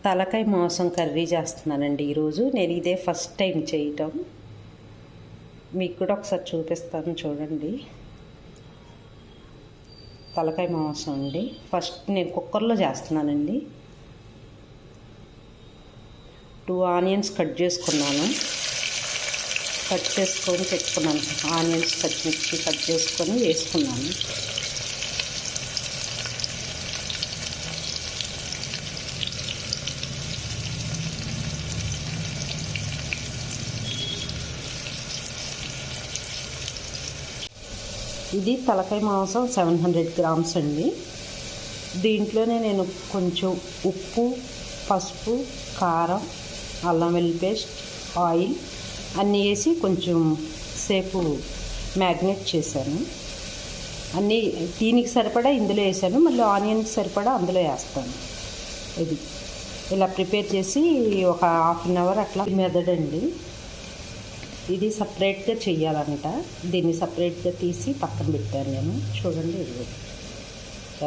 తలకాయ మాంసం కర్రీ చేస్తున్నానండి ఈరోజు. నేను ఇదే ఫస్ట్ టైం చేయటం. మీకు కూడా ఒకసారి చూపిస్తాను చూడండి. తలకాయ మాంసం అండి. ఫస్ట్ నేను కుక్కర్లో చేస్తున్నానండి. 2 ఆనియన్స్ కట్ చేసుకున్నాను. కట్ చేసుకొని పెట్టుకున్నాను. ఆనియన్స్ పచ్చిమిర్చి కట్ చేసుకొని వేసుకున్నాను. ఇది తలకాయ మాంసం 700 గ్రామ్స్ అండి. దీంట్లోనే నేను కొంచెం ఉప్పు, పసుపు, కారం, అల్లం వెల్లుల్లి పేస్ట్, ఆయిల్ అన్నీ వేసి కొంచెం సేపు మ్యాగ్నేట్ చేశాను. అన్నీ దీనికి సరిపడా ఇందులో వేసాను, మళ్ళీ ఆనియన్కి సరిపడా అందులో వేస్తాను. ఇది ఇలా ప్రిపేర్ చేసి ఒక 1/2 అవర్ అట్లా మెదడండి. ఇది సపరేట్గా చెయ్యాలంట. దీన్ని సపరేట్గా తీసి పక్కన పెట్టాను నేను. చూడండి ఇది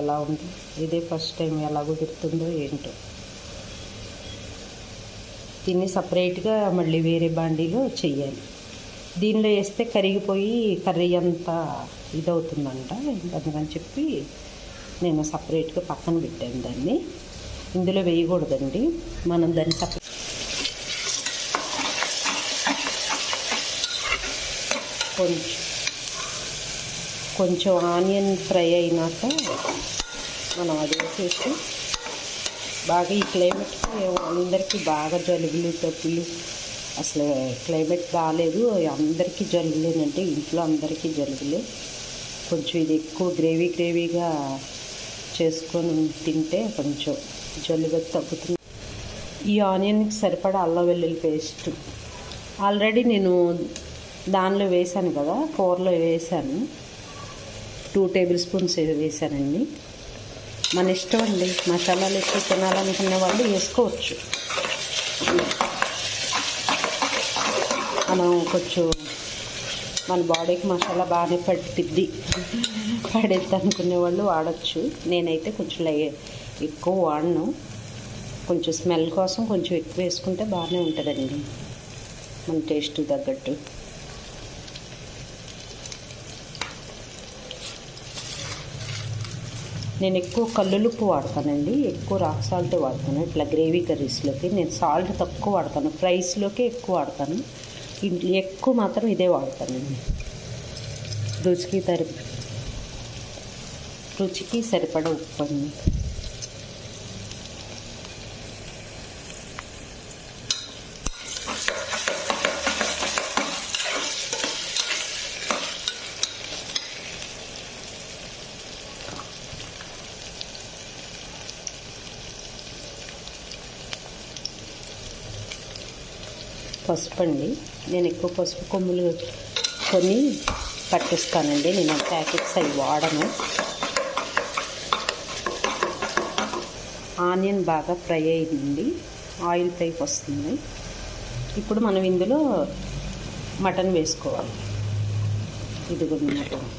ఎలా ఉంది. ఇదే ఫస్ట్ టైం ఎలా కుదురుతుందో ఏంటో. దీన్ని సపరేట్గా మళ్ళీ వేరే బాండీలో చెయ్యాలి. దీనిలో వేస్తే కరిగిపోయి కర్రీ అంతా ఇదవుతుందంట. అందుకని చెప్పి నేను సపరేట్గా పక్కన పెట్టాను దాన్ని. ఇందులో వేయకూడదండి. మనం దాన్ని కొంచెం ఆనియన్ ఫ్రై అయినాక మనం అది వేసేసి బాగా, ఈ క్లైమేట్కి అందరికీ బాగా జలుబులు తప్పులు, అసలు క్లైమేట్ బాగాలేదు, అందరికీ జలుబులేనంటే ఇంట్లో అందరికీ జలుబులే. కొంచెం ఇది ఎక్కువ గ్రేవీగా చేసుకొని తింటే కొంచెం జలుబు తగ్గుతుంది. ఈ ఆనియన్కి సరిపడా అల్లం వెల్లుల్లి పేస్ట్ ఆల్రెడీ నేను దానిలో వేసాను కదా, కూరలో వేసాను. 2 టేబుల్ స్పూన్స్ వేసానండి. మన ఇష్టం అండి. మసాలాలు ఎక్కువ తినాలనుకునే వాళ్ళు వేసుకోవచ్చు. మనం కొంచెం మన బాడీకి మసాలా బాగానే పడుద్ది అనుకునే వాళ్ళు వాడచ్చు. నేనైతే కొంచెం ఎక్కువ వాడను. కొంచెం స్మెల్ కోసం కొంచెం ఎక్కువ వేసుకుంటే బాగానే ఉంటుందండి మన టేస్ట్ తగ్గట్టు. నేను ఎక్కువ కల్లులుప్పు వాడతానండి. ఎక్కువ రాక్ సాల్ట్ వాడతాను ఇట్లా గ్రేవీ కర్రీస్లోకి. నేను సాల్ట్ తక్కువ వాడతాను, ఫ్రైస్లోకి ఎక్కువ వాడతాను. ఇంట్లో ఎక్కువ మాత్రం ఇదే వాడతానండి. రుచికి సరిపడా ఉప్పు అండి. పసుపు అండి. నేను ఎక్కువ పసుపు కొమ్ములు కొని పట్టిస్తానండి. నేను ప్యాకెట్స్ అవి వాడను. ఆనియన్ బాగా ఫ్రై అయింది, ఆయిల్ పైకి వస్తుంది. ఇప్పుడు మనం ఇందులో మటన్ వేసుకోవాలి. ఇదిగోండి మటన్.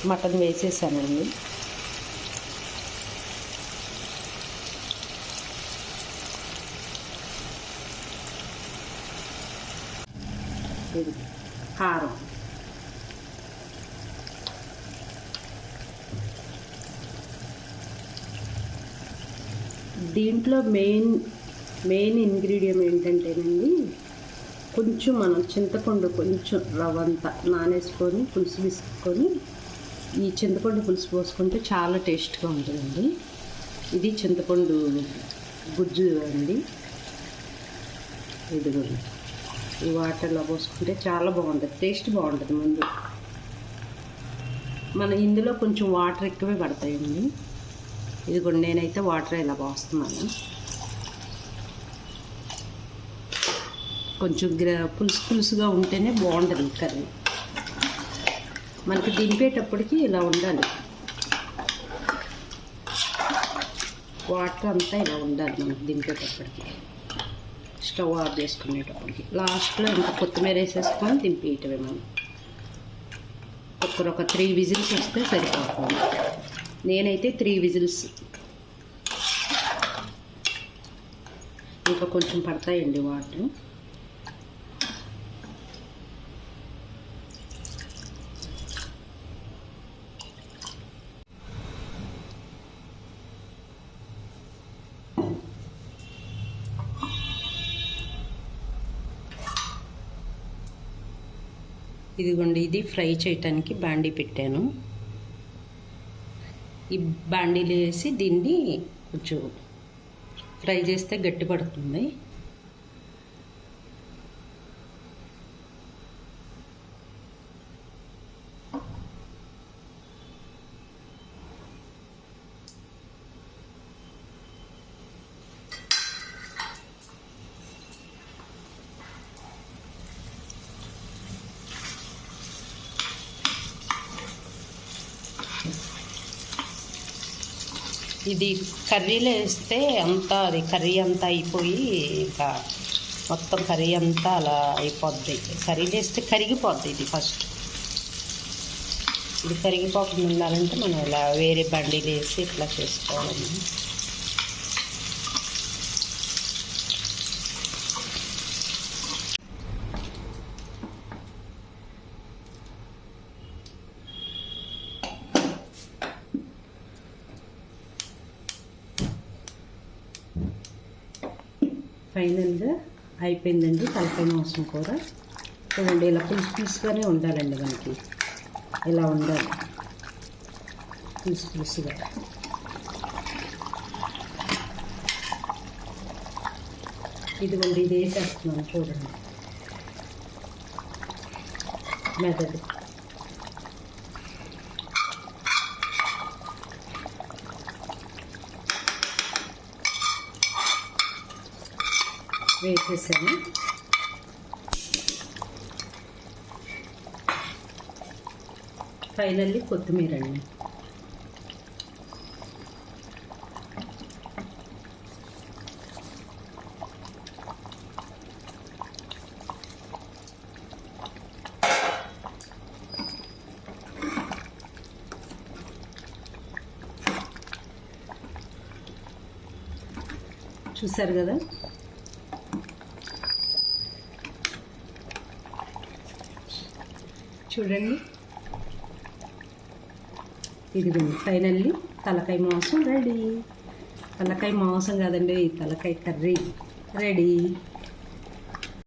మటన్ వేసేసానండి. ఇది కారం, దీంట్లో మెయిన్ ఇంగ్రీడియంట్ ఏంటంటేనండి, కొంచెం మనం చింతపండు కొంచెం రవ్వంత నానేసుకొని పులుసు వేసుకొని ఈ చింతపండు పులుసు పోసుకుంటే చాలా టేస్ట్గా ఉంటుందండి. ఇది చింతపండు గుజ్జు అండి. ఇది కూడా ఈ వాటర్లో పోసుకుంటే చాలా బాగుంటుంది, టేస్ట్ బాగుంటుంది. ముందు మన ఇందులో కొంచెం వాటర్ ఎక్కువే పడతాయండి. ఇదిగోండి నేనైతే వాటర్ ఇలా పోస్తున్నాను. కొంచెం పులుసు పులుసుగా ఉంటేనే బాగుంటుంది కర్రీ. మనకి దింపేటప్పటికి ఇలా ఉండాలి, వాటర్ అంతా ఇలా ఉండాలి మనకి దింపేటప్పటికి. స్టవ్ ఆఫ్ చేసుకునేటప్పటికి లాస్ట్లో ఇంకా కొత్తిమీర వేసేసుకొని దింపేయటమే. మనం ఒక 3 విజిల్స్ వస్తే సరిపోతుంది. నేనైతే 3 విజిల్స్, ఇంకా కొంచెం పడతాయండి వాటర్. ఇదిగోండి ఇది ఫ్రై చేయటానికి బాండీ పెట్టాను. ఈ బాండీలో వేసి దీన్ని కొంచెం ఫ్రై చేస్తే గట్టి పడుతుంది. ఇది కర్రీలో వేస్తే అంతా అది కర్రీ అంతా అయిపోయి ఇంకా మొత్తం కర్రీ అంతా అలా అయిపోద్ది. కర్రీలో వేస్తే కరిగిపోద్ది. ఇది ఫస్ట్ ఇది కరిగిపోకుండా ఉండాలంటే మనం ఇలా వేరే బండిలు వేసి ఇట్లా చేసుకోవాలి. ఫైనల్గా అయిపోయిందండి తలకాయ మాంసం కూర. చూడండి ఇలా పులుసు పులుసుగానే ఉండాలండి, మనకి ఇలా ఉండాలి పులుసు పులుసుగా. ఇదిగోండి ఇది వేసేస్తున్నాను చూడండి, మెదడు. వేసేసాను. ఫైనల్లీ కొత్తిమీర అండి. చూసారు కదా, చూడండి. ఇది ఫైనల్లీ తలకాయ మాంసం రెడీ. తలకాయ మాంసం కాదండి, తలకాయ కర్రీ రెడీ.